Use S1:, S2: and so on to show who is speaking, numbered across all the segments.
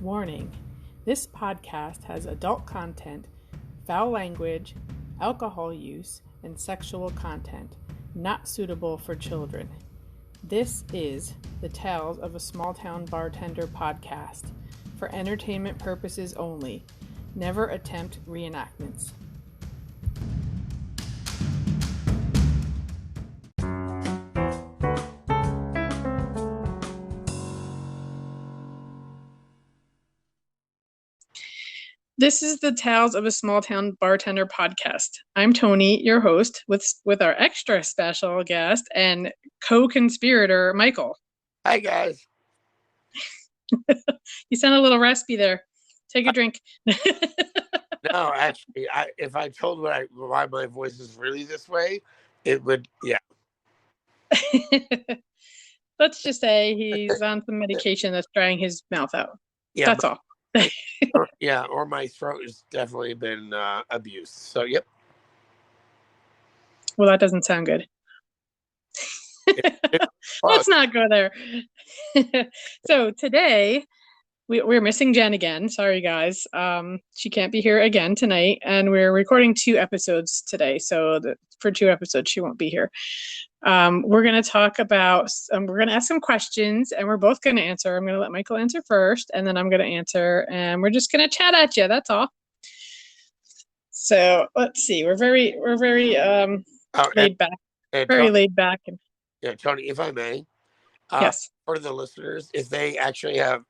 S1: Warning: this podcast has adult content, foul language, alcohol use, and sexual content not suitable for children. This is the Tales of a Small Town Bartender podcast for entertainment purposes only. Never attempt reenactments. This is the Tales of a Small Town Bartender podcast. I'm Toni, your host, with our extra special guest and co-conspirator, Michael.
S2: Hi, guys.
S1: You sound a little raspy there. Take a drink.
S2: No, actually, if I told why my voice is really this way, it would, yeah.
S1: Let's just say he's on some medication that's drying his mouth out.
S2: Yeah,
S1: that's all.
S2: or my throat has definitely been abused. So, yep.
S1: Well, that doesn't sound good. Let's not go there. So today we're missing Jen again. Sorry, guys. She can't be here again tonight, and we're recording 2 episodes today. So for 2 episodes, she won't be here. We're going to talk about, we're going to ask some questions, and we're both going to answer. I'm going to let Michael answer first, and then I'm going to answer, and we're just going to chat at you. That's all. So let's see. We're very laid back. Very laid back.
S2: Yeah, Toni, if I may.
S1: Yes.
S2: For the listeners, if they actually have,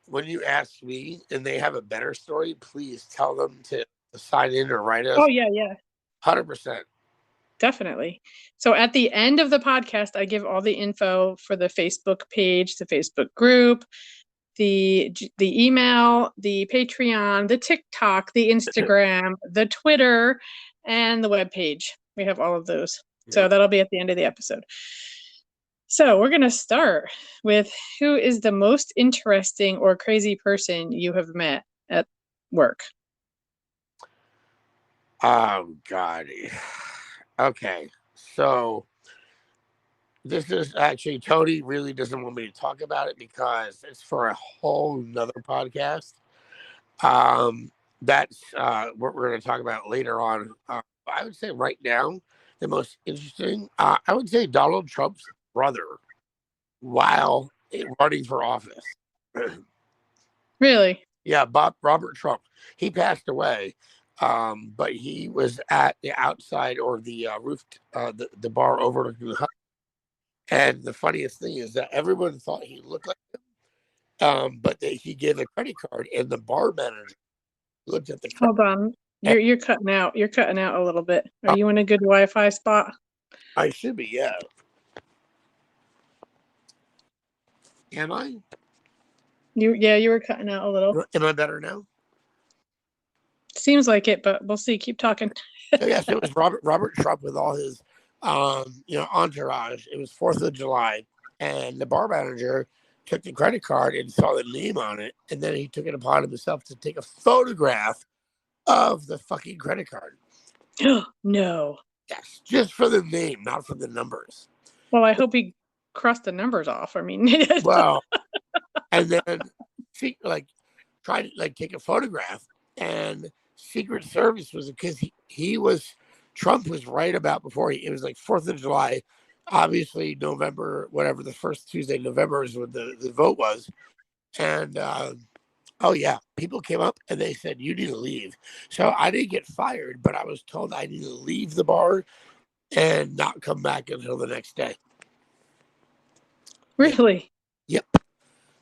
S2: when you ask me and they have a better story, please tell them to sign in or write us.
S1: Oh, yeah.
S2: 100%.
S1: Definitely. So at the end of the podcast, I give all the info for the Facebook page, the Facebook group, the email, the Patreon, the TikTok, the Instagram, the Twitter, and the webpage. We have all of those. Yeah. So that'll be at the end of the episode. So we're going to start with who is the most interesting or crazy person you have met at work?
S2: Oh, God. Okay, so this is actually, Toni really doesn't want me to talk about it because it's for a whole nother podcast. That's what we're going to talk about later on. I would say right now, the most interesting, I would say Donald Trump's brother while running for office.
S1: Really?
S2: Yeah, Robert Trump. He passed away. But he was at the outside or the roof, the bar overlooking the house. And the funniest thing is that everyone thought he looked like him, but he gave a credit card, and the bar manager looked at the credit.
S1: Hold on, you're cutting out. You're cutting out a little bit. Are you in a good Wi-Fi spot?
S2: I should be, yeah. Am I?
S1: You were cutting out a little.
S2: Am I better now?
S1: Seems like it, but we'll see. Keep talking.
S2: So yes, it was Robert Trump with all his, entourage. It was 4th of July, and the bar manager took the credit card and saw the name on it, and then he took it upon himself to take a photograph of the fucking credit card.
S1: No.
S2: Yes, just for the name, not for the numbers.
S1: Well, I hope he crossed the numbers off. I mean,
S2: well, and then tried to take a photograph, and Secret Service was because Trump was right about before it was like 4th of July, obviously November, whatever, the first Tuesday in November is when the vote was. And, people came up and they said, you need to leave. So I didn't get fired, but I was told I need to leave the bar and not come back until the next day.
S1: Really?
S2: Yep.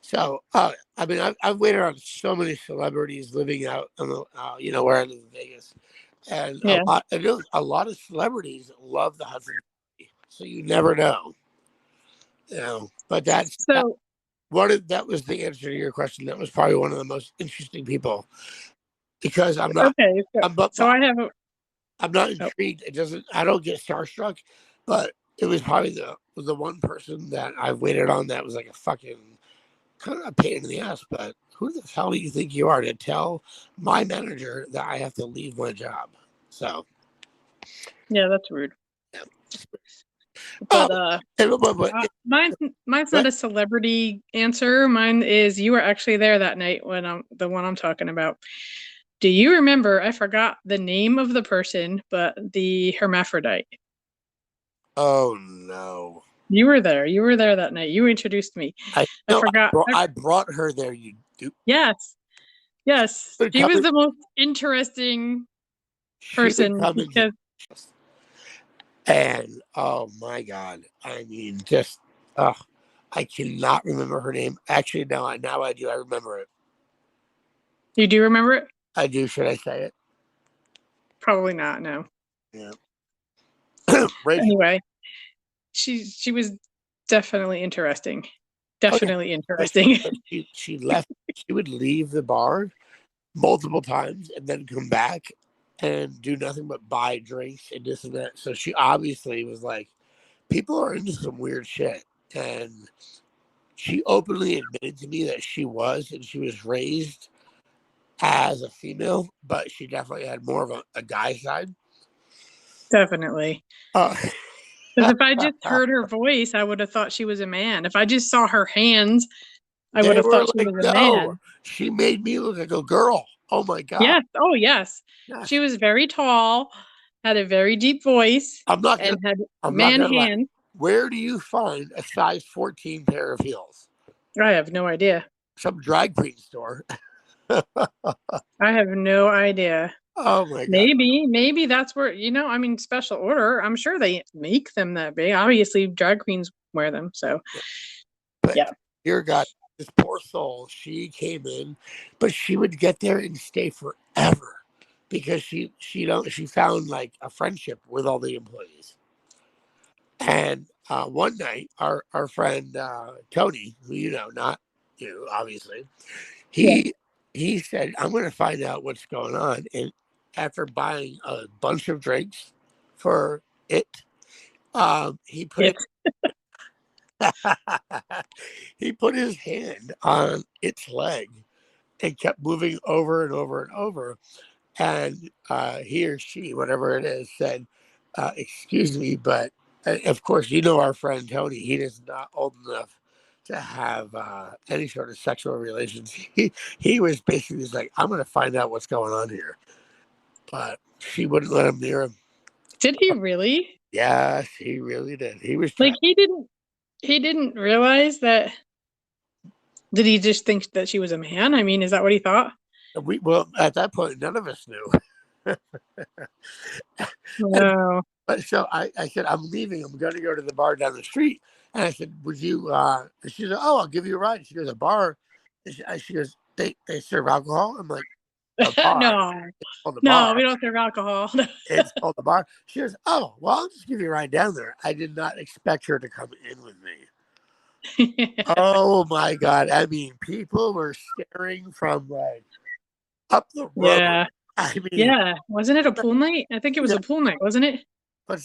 S2: So, I've waited on so many celebrities living out on the, where I live in Vegas. And a lot of celebrities love the Hudson Valley. So you never know. But that was the answer to your question. That was probably one of the most interesting people. Because I'm not I'm not intrigued. I don't get starstruck, but it was probably the one person that I've waited on that was like a fucking kind of a pain in the ass. But who the hell do you think you are to tell my manager that I have to leave my job? So
S1: yeah, that's rude.
S2: Yeah.
S1: But mine's not a celebrity answer. Mine is you were actually there that night when I'm the one I'm talking about. Do you remember? I forgot the name of the person, but the hermaphrodite.
S2: Oh no.
S1: You were there. You were there that night. You introduced me. I forgot.
S2: I brought her there. You do.
S1: Yes. Yes. She was the most interesting person because.
S2: And oh my God, I mean, just I cannot remember her name. Actually, no, now I do. I remember it.
S1: You do remember it?
S2: I do. Should I say it?
S1: Probably not. No.
S2: Yeah.
S1: Anyway, she was definitely interesting. Definitely interesting.
S2: She left. She would leave the bar multiple times and then come back and do nothing but buy drinks and this and that. So she obviously was like, people are into some weird shit. And she openly admitted to me that she was raised as a female, but she definitely had more of a guy side.
S1: Definitely. Because if I just heard her voice, I would have thought she was a man. If I just saw her hands, I would have thought she was a man.
S2: She made me look like a girl. Oh my God.
S1: Yes. Oh yes. She was very tall, had a very deep voice,
S2: had man hands. Where do you find a size 14 pair of heels?
S1: I have no idea.
S2: Some drag queen store.
S1: I have no idea.
S2: Oh my God.
S1: Maybe that's where, I mean, special order. I'm sure they make them that big. Obviously, drag queens wear them. So,
S2: but dear God, this poor soul, she came in, but she would get there and stay forever because she found like a friendship with all the employees. And one night, our friend Toni, who you know, not you, obviously, he said, "I'm going to find out what's going on." And after buying a bunch of drinks for it, he put he put his hand on its leg and kept moving over and over and over. And he or she, whatever it is, said, "Excuse me, but." Of course, our friend Toni, he is not old enough to have any sort of sexual relations. He was basically just like, I'm going to find out what's going on here. But she wouldn't let him near him.
S1: Did he really?
S2: Yes, he really did. He was
S1: like, he didn't realize that. Did he just think that she was a man? I mean, is that what he thought?
S2: Well, at that point, none of us knew.
S1: Wow.
S2: But so I said, I'm leaving. I'm going to go to the bar down the street. And I said, would you, she said, oh, I'll give you a ride. She goes, a bar? She goes, they serve alcohol? I'm like, a bar?
S1: No, we don't serve alcohol.
S2: It's called the bar. She goes, oh, well, I'll just give you a ride down there. I did not expect her to come in with me. Oh my God. I mean, people were staring from like up the road.
S1: Yeah.
S2: I mean,
S1: wasn't it a pool night? I think it was a pool night, wasn't it?
S2: But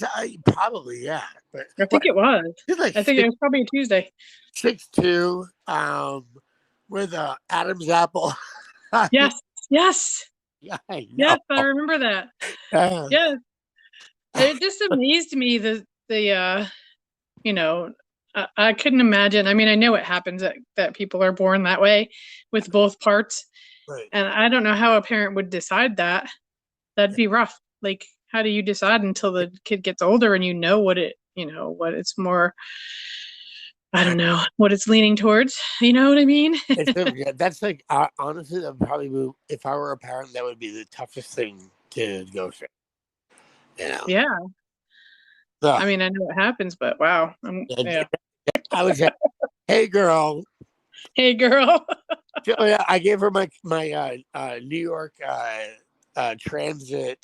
S2: probably, yeah. But
S1: I think it was.
S2: Like
S1: I think it was probably a Tuesday.
S2: 6'2", with a Adam's apple.
S1: Yes.
S2: Yeah, I know.
S1: Yes, I remember that. Yes. It just amazed me I couldn't imagine. I mean, I know it happens that people are born that way with both parts.
S2: Right.
S1: And I don't know how a parent would decide that. That'd be rough. Like, how do you decide until the kid gets older and what it's more, I don't know, what it's leaning towards. You know what I mean?
S2: That's like, honestly, that would probably, if I were a parent, that would be the toughest thing to go through.
S1: Yeah. I mean, I know it happens, but wow.
S2: I would say, hey, girl.
S1: Hey, girl.
S2: I gave her my New York Transit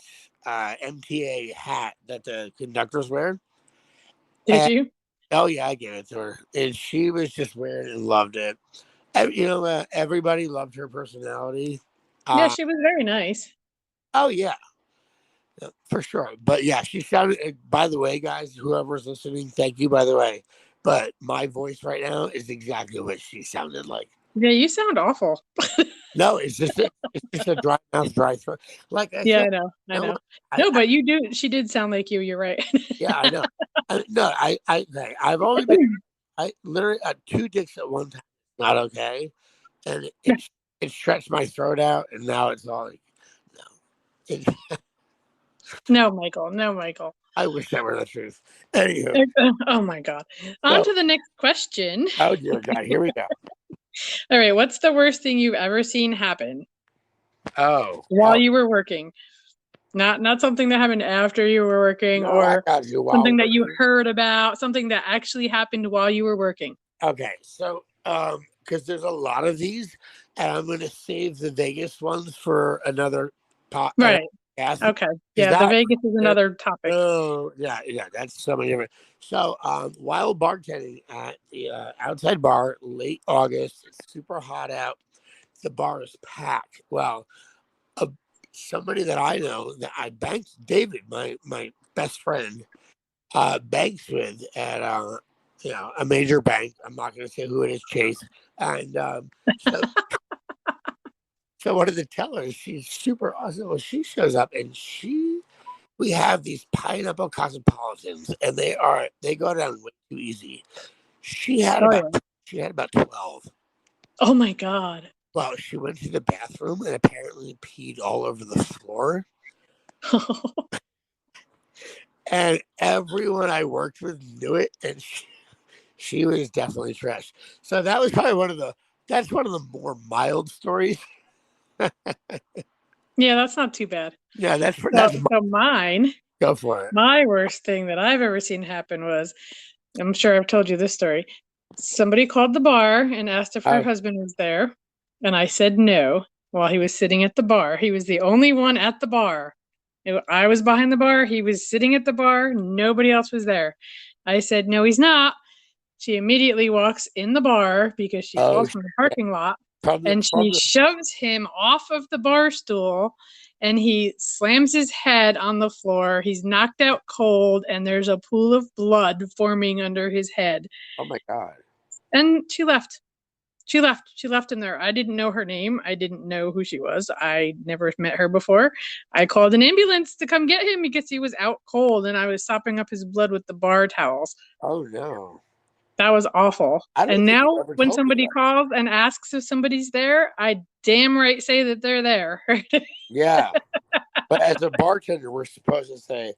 S2: MTA hat that the conductors wear.
S1: Did you?
S2: Oh yeah, I gave it to her, and she was just wearing it and loved it. Everybody loved her personality.
S1: Yeah, she was very nice.
S2: Oh yeah, for sure. But yeah, she sounded. By the way, guys, whoever's listening, thank you. By the way, but my voice right now is exactly what she sounded like.
S1: Yeah, you sound awful.
S2: No, it's just a dry mouth, dry throat. Like I
S1: Yeah,
S2: said,
S1: I know.
S2: I,
S1: No, but you do. She did sound like you. You're right.
S2: yeah, I know. No, I've only been, I literally 2 dicks at one time. Not okay, and it stretched my throat out, and now it's all like, no. It,
S1: No, Michael. No, Michael.
S2: I wish that were the truth. Anywho,
S1: Oh my God. On
S2: so
S1: to the next question.
S2: oh dear God, here we go.
S1: All right. What's the worst thing you've ever seen happen while
S2: Oh,
S1: you were working? Not something that happened after you were working
S2: no, I
S1: or
S2: got you while
S1: something that you
S2: working.
S1: heard about, something that actually happened while you were working.
S2: Okay, so because there's a lot of these, and I'm going to save the Vegas ones for another
S1: Right.
S2: podcast.
S1: Okay.
S2: Is
S1: Yeah, the
S2: that?
S1: Vegas is another topic.
S2: Oh, yeah, that's so many different. So, while bartending at the outside bar, late August, it's super hot out. The bar is packed. Well, uh, somebody that I know that I banked, David, my best friend, banks with at a major bank. I'm not going to say who it is, Chase. And so, so one of the tellers, she's super awesome. Well, she shows up and we have these pineapple cosmopolitans, and they go down way too easy. She had
S1: Oh
S2: about
S1: yeah.
S2: she had about 12.
S1: Oh my God.
S2: Well, she went to the bathroom and apparently peed all over the floor. And everyone I worked with knew it, and she was definitely trash. So that was probably that's one of the more mild stories.
S1: Yeah, that's not too bad.
S2: Yeah,
S1: So,
S2: that's
S1: so mine,
S2: go for it.
S1: my worst thing that I've ever seen happen was, I'm sure I've told you this story. Somebody called the bar and asked if her
S2: Oh,
S1: husband was there, and I said no while he was sitting at the bar. He was the only one at the bar. I was behind the bar. He was sitting at the bar. Nobody else was there. I said, no, he's not. She immediately walks in the bar because she
S2: oh,
S1: calls from the parking lot
S2: from
S1: and she
S2: the
S1: shoves him off of the bar stool and he slams his head on the floor. He's knocked out cold and there's a pool of blood forming under his head.
S2: oh my God.
S1: And she left. She left him there. I didn't know her name. I didn't know who she was. I never met her before. I called an ambulance to come get him because he was out cold and I was sopping up his blood with the bar towels.
S2: Oh no.
S1: That was awful.
S2: I don't
S1: And
S2: think you
S1: now
S2: ever
S1: when
S2: told me
S1: somebody
S2: that.
S1: calls and asks if somebody's there, I damn right say that they're there.
S2: Yeah. But as a bartender, we're supposed to say,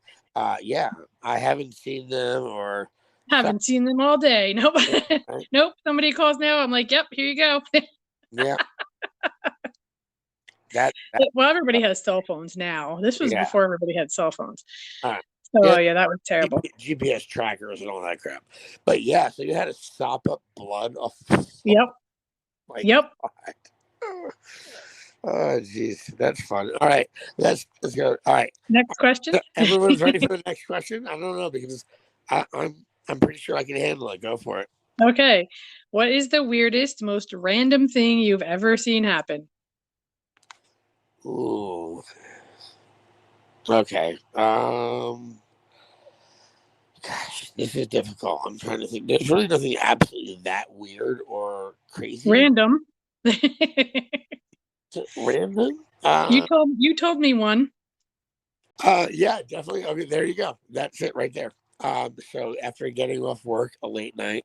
S2: yeah, I haven't seen them or
S1: Haven't seen them all day. Nope.
S2: right?
S1: Nope. Somebody calls now. I'm like, yep, here you go.
S2: Yeah. That
S1: Well, everybody has cell phones now. This was
S2: yeah.
S1: before everybody had cell phones.
S2: All right.
S1: So
S2: Yeah.
S1: yeah, that was terrible.
S2: GPS trackers and all that crap. But yeah, so you had to sop up blood off the floor.
S1: Yep.
S2: Like,
S1: Yep.
S2: oh, geez, that's fun. All right, let's go. All right,
S1: Next question.
S2: so everyone's ready for the next question. I don't know because I'm pretty sure I can handle it. Go for it.
S1: Okay. What is the weirdest, most random thing you've ever seen happen?
S2: Ooh. Okay. Gosh, this is difficult. I'm trying to think. There's really nothing absolutely that weird or crazy.
S1: Random.
S2: Random.
S1: You told me one.
S2: Yeah, definitely. Okay, there you go. That's it right there. So after getting off work a late night,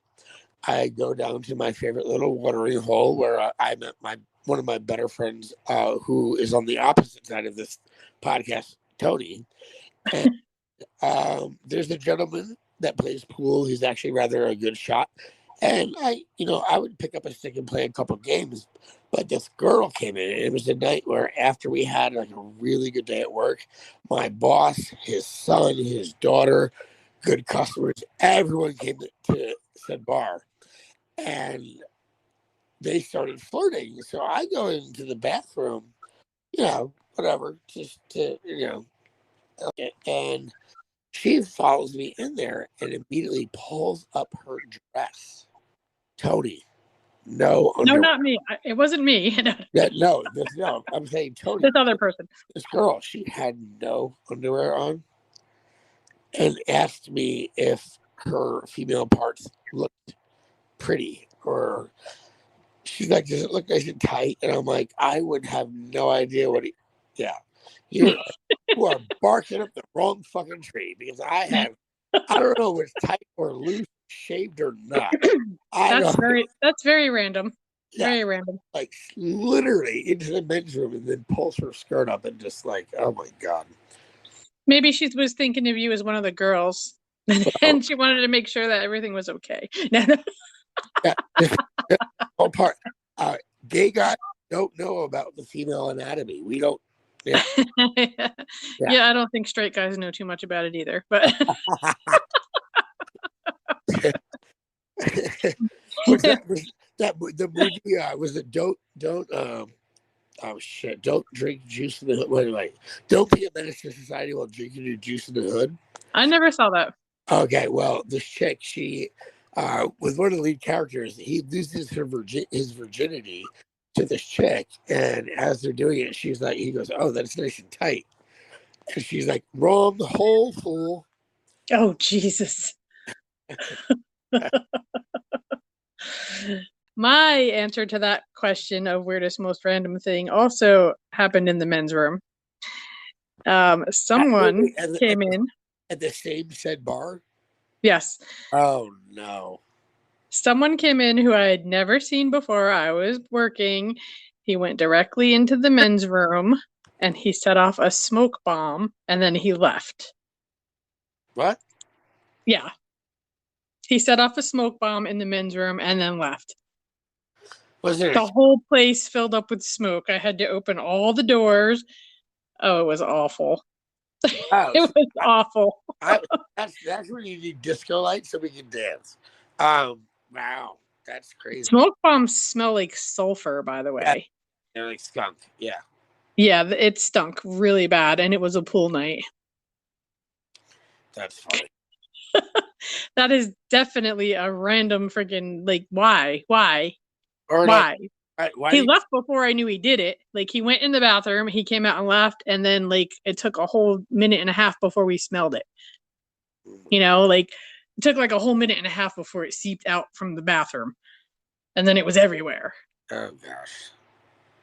S2: I go down to my favorite little watering hole where I met one of my better friends, who is on the opposite side of this podcast, Toni. And there's a gentleman that plays pool. He's actually rather a good shot. And I would pick up a stick and play a couple games. But this girl came in, and it was a night where after we had like a really good day at work, my boss, his son, his daughter, good customers, everyone came to said bar. And they started flirting. So I go into the bathroom, whatever, just to, and she follows me in there and immediately pulls up her dress. Toni, no
S1: No,
S2: underwear.
S1: not me. It wasn't me.
S2: No, I'm saying Toni,
S1: This other person.
S2: this girl, she had no underwear on and asked me if her female parts looked pretty or she's like, does it look nice and tight? And I'm like, I would have no idea what he. Yeah, you are barking up the wrong fucking tree because I don't know if it's tight or loose, shaved or not. I don't.
S1: That's very random.
S2: Yeah,
S1: Very random.
S2: like literally into the men's room and then pulls her skirt up and just like, oh my god.
S1: Maybe she was thinking of you as one of the girls, and she wanted to make sure that everything was okay. No, no.
S2: Yeah, all part. Gay guys don't know about the female anatomy. We don't. Yeah,
S1: Yeah, I don't think straight guys know too much about it either. But
S2: was that the movie? Was it don't oh shit! Don't drink juice in the hood. Wait. Don't be a menace to society while drinking your juice in the hood.
S1: I never saw that.
S2: Okay, well, this chick, she, with one of the lead characters, he loses his virginity to this chick, and as they're doing it, she's like, he goes, "Oh, that's nice and tight," and she's like, "Wrong, the whole fool."
S1: Oh, Jesus. My answer to that question of weirdest, most random thing also happened in the men's room. Someone came in.
S2: At the same said bar?
S1: Yes.
S2: Oh, no.
S1: Someone came in who I had never seen before. I was working. He went directly into the men's room and he set off a smoke bomb and then he left.
S2: What?
S1: Yeah. He set off a smoke bomb in the men's room and then left.
S2: Was there
S1: the whole place filled up with smoke? I had to open all the doors. Oh, it was awful.
S2: Oh,
S1: it was awful.
S2: That's where you need disco lights so we can dance. Wow, that's crazy.
S1: Smoke bombs smell like sulfur, by the way.
S2: Yeah, they're like skunk. Yeah.
S1: Yeah, it stunk really bad, and it was a pool night.
S2: That's funny.
S1: That is definitely a random freaking, like, why?
S2: Or
S1: why?
S2: Why
S1: he left before I knew he did it. Like, he went in the bathroom, he came out and left, and then, like, it took a whole minute and a half before we smelled it. You know, like, it took like a whole minute and a half before it seeped out from the bathroom. And then it was everywhere.
S2: Oh, gosh.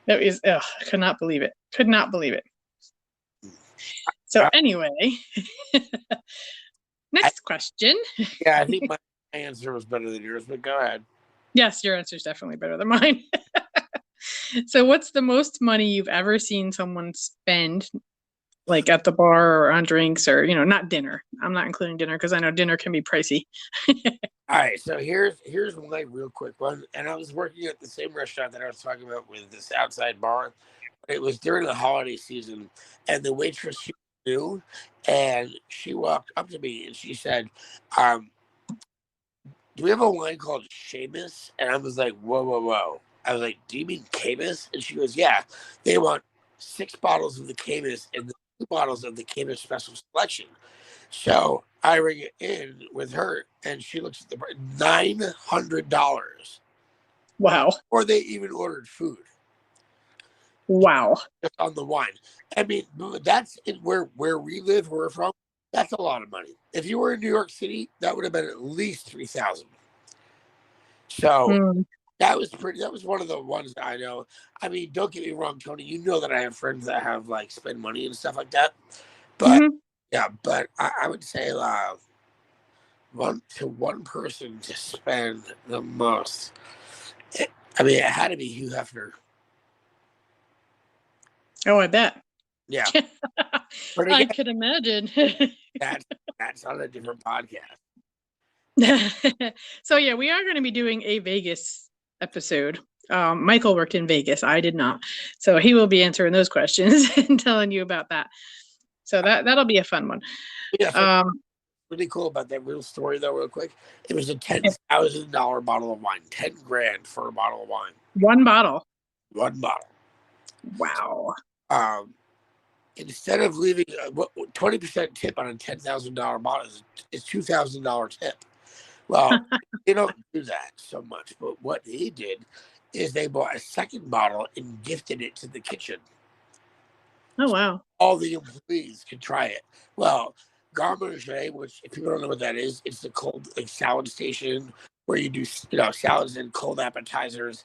S1: That is, I could not believe it. Could not believe it. So anyway, next question.
S2: Yeah, I think my answer was better than yours, but go ahead.
S1: Yes, your answer is definitely better than mine. So what's the most money you've ever seen someone spend, like at the bar or on drinks, or, you know, not dinner? I'm not including dinner because I know dinner can be pricey.
S2: All right, so here's my real quick one. And I was working at the same restaurant that I was talking about with this outside bar. It was during the holiday season, and the waitress, she knew, and she walked up to me and she said, do we have a line called Seamus? And I was like, whoa. I was like, do you mean Camus? And she goes, yeah. They want 6 bottles of the Camus and 2 bottles of the Camus Special Selection. So I ring it in with her, and she looks at the $900.
S1: Wow.
S2: Or they even ordered food.
S1: Wow.
S2: Just on the wine. I mean, that's where we live, where we're from. That's a lot of money. If you were in New York City, that would have been at least $3,000. So that was one of the ones that I know. I mean, don't get me wrong, Tony. You know that I have friends that have like spend money and stuff like that. But yeah, but I would say one person to spend the most. It had to be Hugh Hefner.
S1: Oh, I bet.
S2: Yeah.
S1: Again, I could imagine.
S2: That's on a different podcast.
S1: So yeah, we are going to be doing a Vegas episode. Michael worked in Vegas. I did not. So he will be answering those questions and telling you about that. So that'll be a fun one.
S2: Yeah. Really cool about that real story though, real quick. It was a $10,000 bottle of wine. $10,000 for a bottle of wine.
S1: One bottle.
S2: Wow. Instead of leaving 20% tip on a $10,000 bottle is $2,000 tip. Well, they don't do that so much, but what they did is they bought a second bottle and gifted it to the kitchen.
S1: Oh, wow.
S2: So all the employees could try it. Well, Garde Manger, which if people don't know what that is, it's the cold salad station where you do salads and cold appetizers.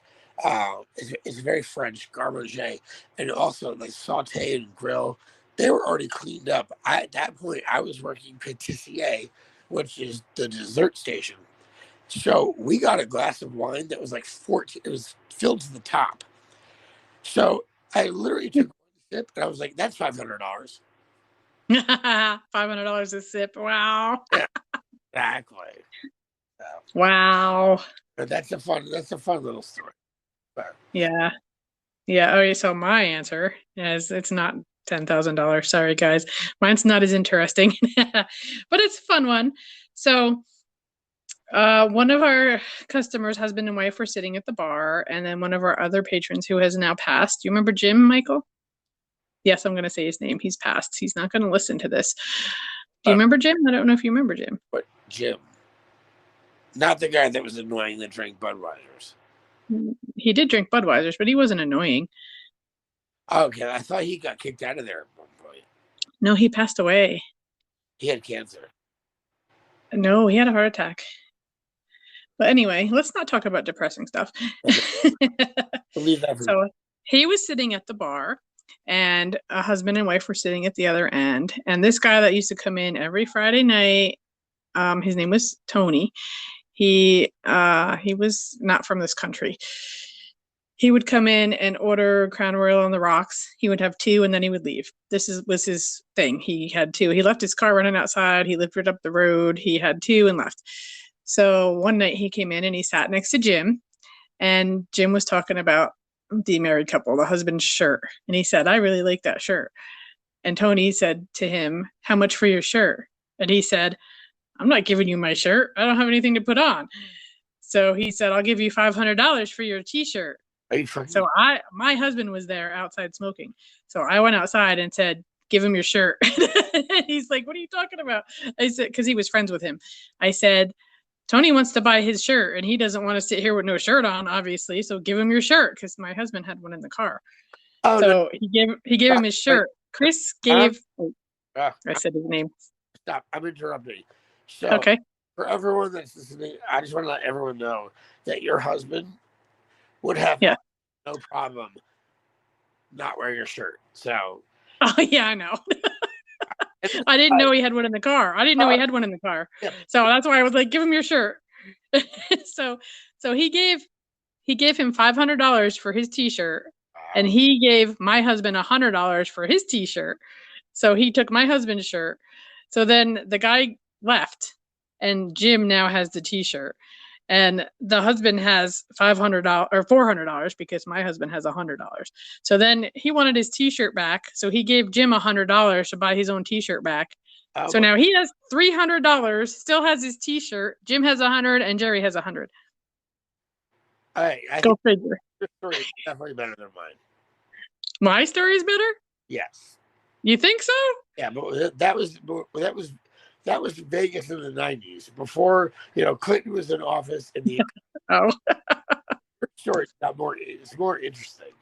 S2: It's very French, garde, and also like saute and grill. They were already cleaned up. At that point, I was working pâtissier, which is the dessert station. So we got a glass of wine that was like 14. It was filled to the top. So I literally took one sip, and I was like, "That's $500."
S1: $500 a sip. Wow.
S2: Yeah, exactly. So,
S1: Wow.
S2: but that's a fun little story. But,
S1: Yeah. Yeah. Okay. So my answer is it's not $10,000. Sorry, guys. Mine's not as interesting, but it's a fun one. So, one of our customers, husband and wife, were sitting at the bar, and then one of our other patrons who has now passed. Do you remember Jim, Michael? Yes, I'm going to say his name. He's passed. He's not going to listen to this. Do you remember Jim? I don't know if you remember Jim.
S2: but Jim, not the guy that was annoying that drank Budweisers.
S1: He did drink Budweisers, but he wasn't annoying.
S2: Okay, I thought he got kicked out of there at one point.
S1: No, he passed away.
S2: He had cancer.
S1: No, he had a heart attack. But anyway, let's not talk about depressing stuff.
S2: Believe that.
S1: So he was sitting at the bar, and a husband and wife were sitting at the other end. And this guy that used to come in every Friday night, his name was Toni. He was not from this country. He would come in and order Crown Royal on the rocks. He would have two, and then he would leave. Was his thing. He had two. He left his car running outside. He lived right up the road. He had two and left. So one night he came in and he sat next to Jim, and Jim was talking about the married couple, the husband's shirt. And he said, "I really like that shirt." And Toni said to him, "How much for your shirt?" And he said, "I'm not giving you my shirt. I don't have anything to put on." So he said, "I'll give you $500 for your t-shirt." So my husband was there outside smoking. So I went outside and said, "Give him your shirt." He's like, "What are you talking about?" I said, because he was friends with him. I said, "Toni wants to buy his shirt and he doesn't want to sit here with no shirt on, obviously. So give him your shirt," because my husband had one in the car.
S2: Oh,
S1: so
S2: no.
S1: he gave him his shirt. Chris gave. I said his name.
S2: Stop! I'm interrupting. So,
S1: Okay.
S2: For everyone that's listening, I just want to let everyone know that your husband would have no problem not wearing your shirt. So.
S1: Oh yeah, I know. I didn't know he had one in the car.
S2: Yeah.
S1: So that's why I was like, "Give him your shirt." so he gave him $500 for his t-shirt, and he gave my husband $100 for his t-shirt. So he took my husband's shirt. So then the guy left, and Jim now has the t-shirt. And the husband has $500 or $400 because my husband has $100. So then he wanted his t-shirt back. So he gave Jim $100 to buy his own t-shirt back. So now he has $300, still has his t-shirt. Jim has 100 and Jerry has 100.
S2: I
S1: Go figure.
S2: Your story is definitely better than mine.
S1: My story is better?
S2: Yes.
S1: You think so?
S2: Yeah, but that was Vegas in the 90s before Clinton was in office, and the story got it's more interesting.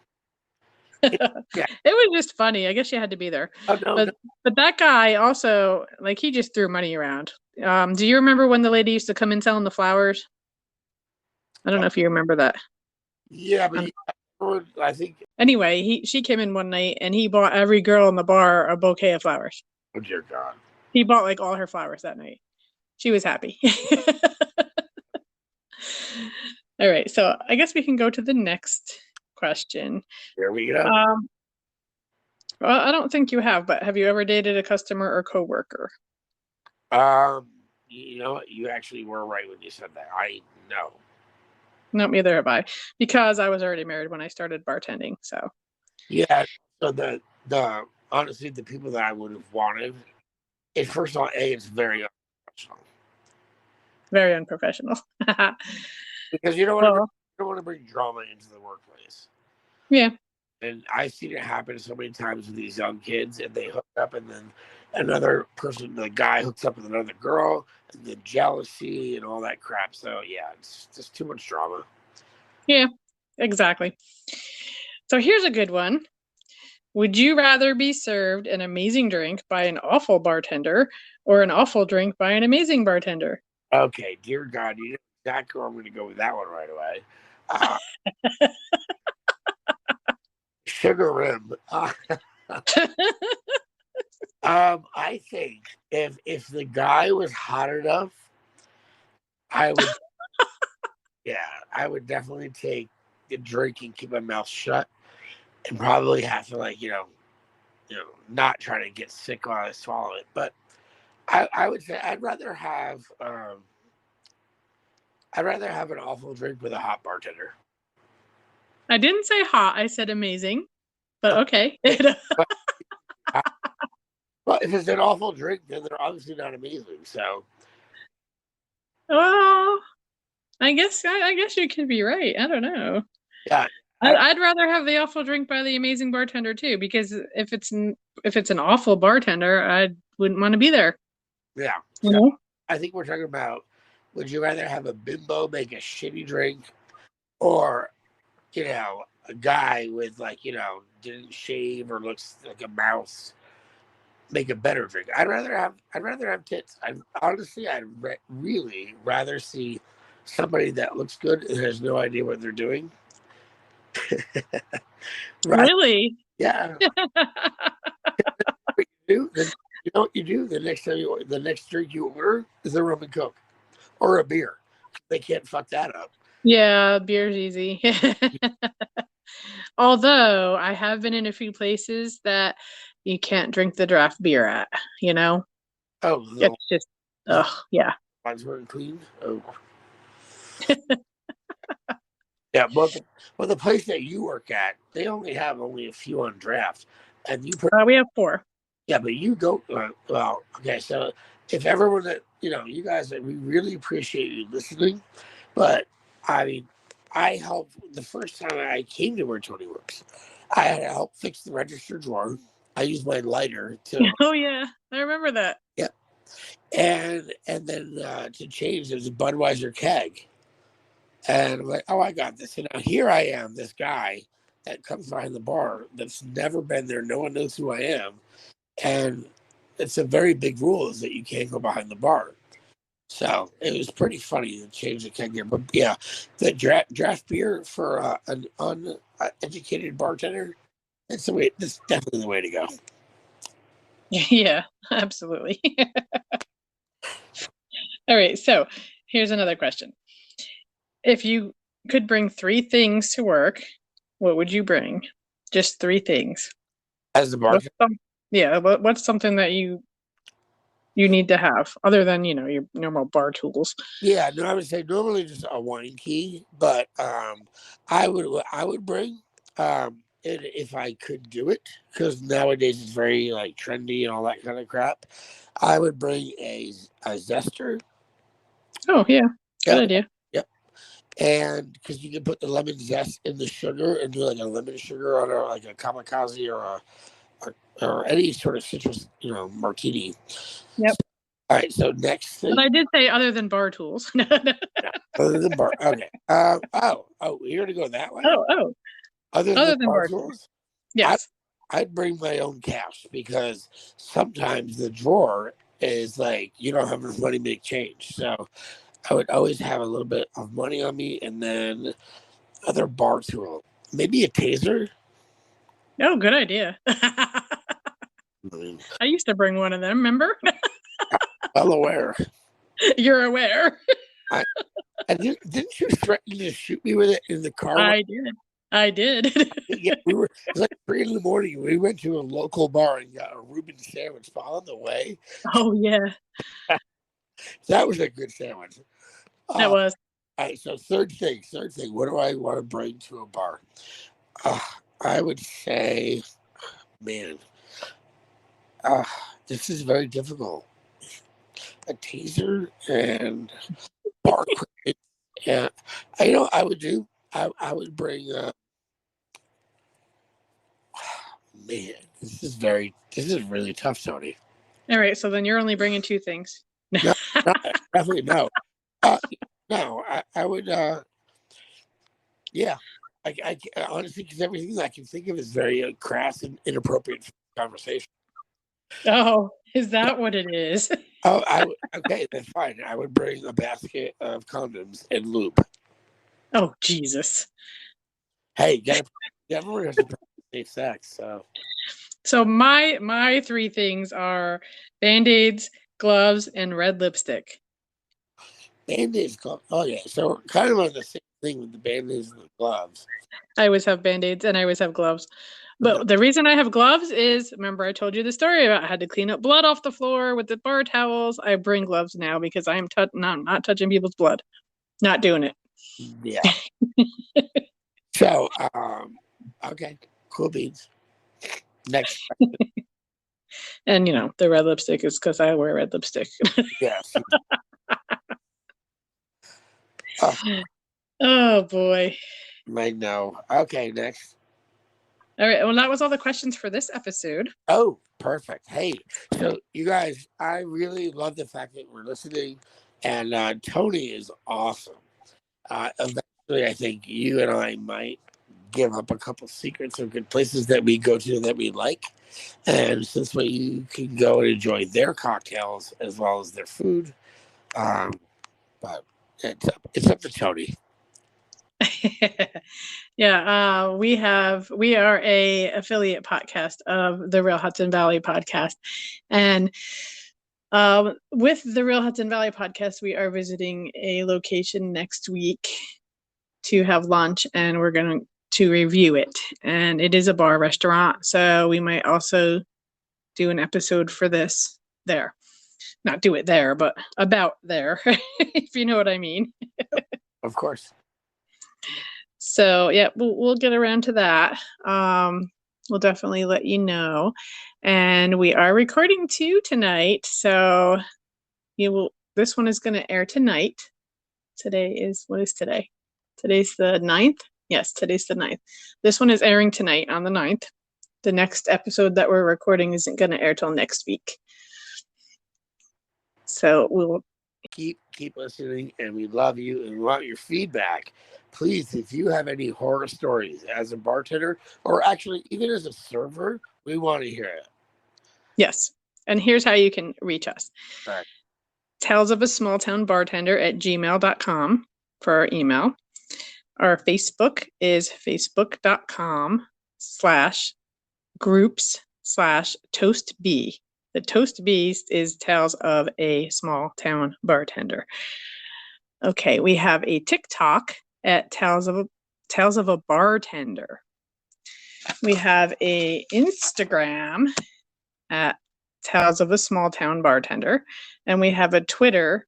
S1: Yeah. It was just funny. I guess you had to be there.
S2: Oh, no,
S1: but that guy also, like, he just threw money around. Do you remember when the lady used to come in selling the flowers? I don't know if you remember that.
S2: Yeah, but I think.
S1: Anyway, she came in one night and he bought every girl in the bar a bouquet of flowers.
S2: Oh dear God!
S1: He bought like all her flowers that night. She was happy. All right, so I guess we can go to the next question.
S2: Here we go.
S1: Well, I don't think you have, but have you ever dated a customer or coworker?
S2: You know what? You actually were right when you said that. I know.
S1: No, neither have I, because I was already married when I started bartending. So.
S2: Yeah. So the honestly, the people that I would have wanted, first of all, it's very unprofessional.
S1: Very unprofessional.
S2: Because you don't want to bring drama into the workplace.
S1: Yeah.
S2: And I've seen it happen so many times with these young kids, and they hook up, and then another person, the guy, hooks up with another girl, and the jealousy and all that crap. So yeah, it's just too much drama.
S1: Yeah, exactly. So here's a good one. Would you rather be served an amazing drink by an awful bartender or an awful drink by an amazing bartender?
S2: Okay, dear God, you know exactly where I'm going to go with that one right away. Uh, Sugar rim. I think if the guy was hot enough, I would. Yeah, I would definitely take the drink and keep my mouth shut, and probably have to not try to get sick while I swallow it. But I would say I'd rather have an awful drink with a hot bartender.
S1: I didn't say hot. I said amazing. But okay.
S2: But, well, if it's an awful drink, then they're obviously not amazing. So
S1: Oh, I guess you could be right. I don't know.
S2: yeah,
S1: I'd rather have the awful drink by the amazing bartender too, because if it's an awful bartender, I wouldn't want to be there.
S2: yeah.
S1: You
S2: So
S1: know?
S2: I think we're talking about: would you rather have a bimbo make a shitty drink, or a guy with didn't shave or looks like a mouse make a better drink? I'd rather have tits. I'd really rather see somebody that looks good and has no idea what they're doing. Right?
S1: Really?
S2: Yeah. What you do, then you know what you do the next drink you order is a rum and coke or a beer. They can't fuck that up.
S1: Yeah, beer's easy. Although I have been in a few places that you can't drink the draft beer at, you know?
S2: Oh, the
S1: It's just, yeah.
S2: ones weren't clean. Oh, yeah. But the place that you work at, they only a few on draft, and
S1: We have four.
S2: yeah, but you go well. Okay, so if everyone that you guys, we really appreciate you listening. But I mean, I helped the first time I came to where Tony works. I had to help fix the register drawer. I used my lighter to
S1: Oh yeah, I remember that.
S2: yeah, and then to change there's a Budweiser keg, and I'm like, oh, I got this. And now here I am, this guy that comes behind the bar that's never been there. No one knows who I am, and it's a very big rule is that you can't go behind the bar. So it was pretty funny to change the keg there. But yeah, the draft beer for an uneducated bartender, that's definitely the way to go.
S1: Yeah, absolutely. All right, so here's another question. If you could bring three things to work, what would you bring? Just three things.
S2: As the bartender,
S1: What's something that you need to have other than, your normal bar tools?
S2: yeah, no, I would say normally just a wine key, but I would bring it if I could do it because nowadays it's very like trendy and all that kind of crap. I would bring a zester.
S1: Oh, yeah. Good
S2: Yep,
S1: idea.
S2: yep. And because you can put the lemon zest in the sugar and do like a lemon sugar on like a kamikaze or any sort of citrus, martini.
S1: Yep.
S2: All right, so next thing.
S1: But I did say other than bar tools. No.
S2: Other than bar, okay. You're gonna go that way.
S1: Oh.
S2: Other
S1: Other
S2: than
S1: than
S2: bar
S1: bar tools.
S2: tools,
S1: Yes.
S2: I'd bring my own cash because sometimes the drawer is like you don't have enough money to make change. So I would always have a little bit of money on me, and then other bar tool, maybe a taser.
S1: Oh, good idea.
S2: Mm,
S1: I used to bring one of them, remember?
S2: well aware.
S1: You're aware.
S2: I, and didn't you threaten to shoot me with it in the car?
S1: I did.
S2: Yeah, it was like 3 a.m. We went to a local bar and got a Reuben sandwich. But on the way,
S1: Oh, yeah.
S2: that was a good sandwich.
S1: That was.
S2: All right, so third thing. What do I want to bring to a bar? Uh, I would say, man, this is very difficult. A taser and bar equipment. Yeah, I would do. I would bring. Man, this is really tough, Tony.
S1: All right, so then you're only bringing two things.
S2: No, definitely no. No, I would. Yeah, I honestly, because everything I can think of is very crass and inappropriate for conversation.
S1: Oh, is that what it is?
S2: Okay, then fine. I would bring a basket of condoms and lube.
S1: Oh, Jesus.
S2: Hey, everyone has to practice safe sex.
S1: So my three things are Band-Aids, gloves, and red lipstick.
S2: Band-Aids, gloves. Oh yeah, so kind of on the same thing with the Band-Aids and the gloves.
S1: I always have Band-Aids and I always have gloves.
S2: Okay.
S1: But the reason I have gloves is, remember I told you the story about I had to clean up blood off the floor with the bar towels. I bring gloves now because I am not touching people's blood. Not doing it.
S2: Yeah. So, okay, cool beans. Next.
S1: And the red lipstick is because I wear red lipstick.
S2: Yes. Oh,
S1: Oh boy.
S2: I know. Okay, next.
S1: All right. Well, that was all the questions for this episode.
S2: Oh, perfect. Hey, so you guys, I really love the fact that we're listening, and Toni is awesome. Eventually, I think you and I might give up a couple secrets of good places that we go to that we like, and since you can go and enjoy their cocktails as well as their food, but it's up to Toni.
S1: Yeah, we are a affiliate podcast of the Real Hudson Valley podcast, and with the Real Hudson Valley podcast, we are visiting a location next week to have lunch, and we're going to review it. And it is a bar restaurant, so we might also do an episode for this there. Not do it there, but about there, if you know what I mean.
S2: Of course.
S1: So yeah, we'll get around to that. We'll definitely let you know. And we are recording too tonight, so this one is going to air tonight. What is today? Today's the 9th. Yes, today's the 9th. This one is airing tonight on the 9th. The next episode that we're recording isn't going to air till next week. So we'll
S2: keep listening, and we love you and we want your feedback. Please, if you have any horror stories as a bartender or actually even as a server, we want to hear it.
S1: Yes. And here's how you can reach us.
S2: All right.
S1: talesofasmalltownbartender@gmail.com for our email. Our Facebook is facebook.com/groups/toastbee. The Toast Bee is Tales of a Small Town Bartender. Okay, we have a TikTok at Tales of a Bartender. We have a Instagram at Tales of a Small Town Bartender, and we have a Twitter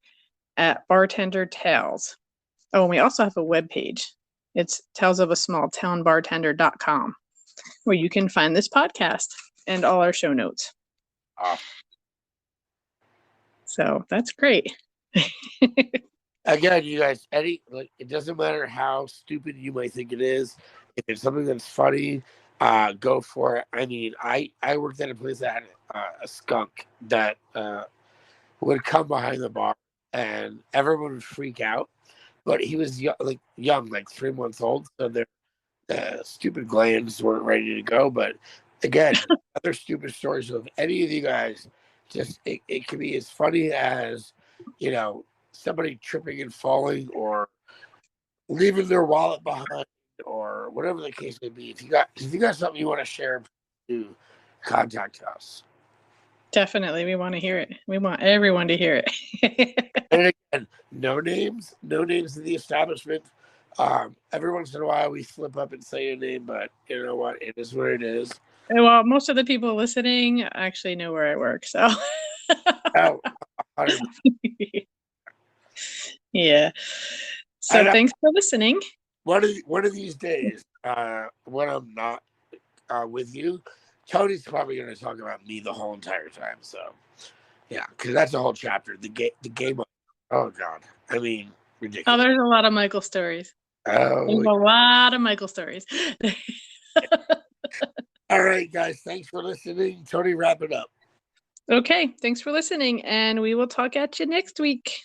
S1: at Bartender Tales. Oh, and we also have a webpage. It's talesofasmalltownbartender.com, where you can find this podcast and all our show notes. So that's great.
S2: Again, you guys, it doesn't matter how stupid you might think it is. If it's something that's funny, go for it. I mean, I worked at a place that had a skunk that would come behind the bar, and everyone would freak out. But he was young, like 3 months old, so their stupid glands weren't ready to go. But again, other stupid stories. So if any of you guys, it can be as funny as, somebody tripping and falling or leaving their wallet behind or whatever the case may be. If you got something you want to share, do contact us.
S1: Definitely, we want to hear it. We want everyone to hear it.
S2: And again, no names in the establishment. Every once in a while we slip up and say a name, but you know what? It is what it is.
S1: Well, most of the people listening actually know where I work, so.
S2: Oh,
S1: yeah. So thanks for listening.
S2: One of these days, when I'm not with you, Tony's probably going to talk about me the whole entire time. So, yeah, because that's a whole chapter. The game. Oh God, I mean, ridiculous.
S1: Oh, there's a lot of Michael stories.
S2: Oh,
S1: there's a lot of Michael stories.
S2: All right, guys. Thanks for listening. Toni, wrap it up.
S1: Okay, thanks for listening, and we will talk at you next week.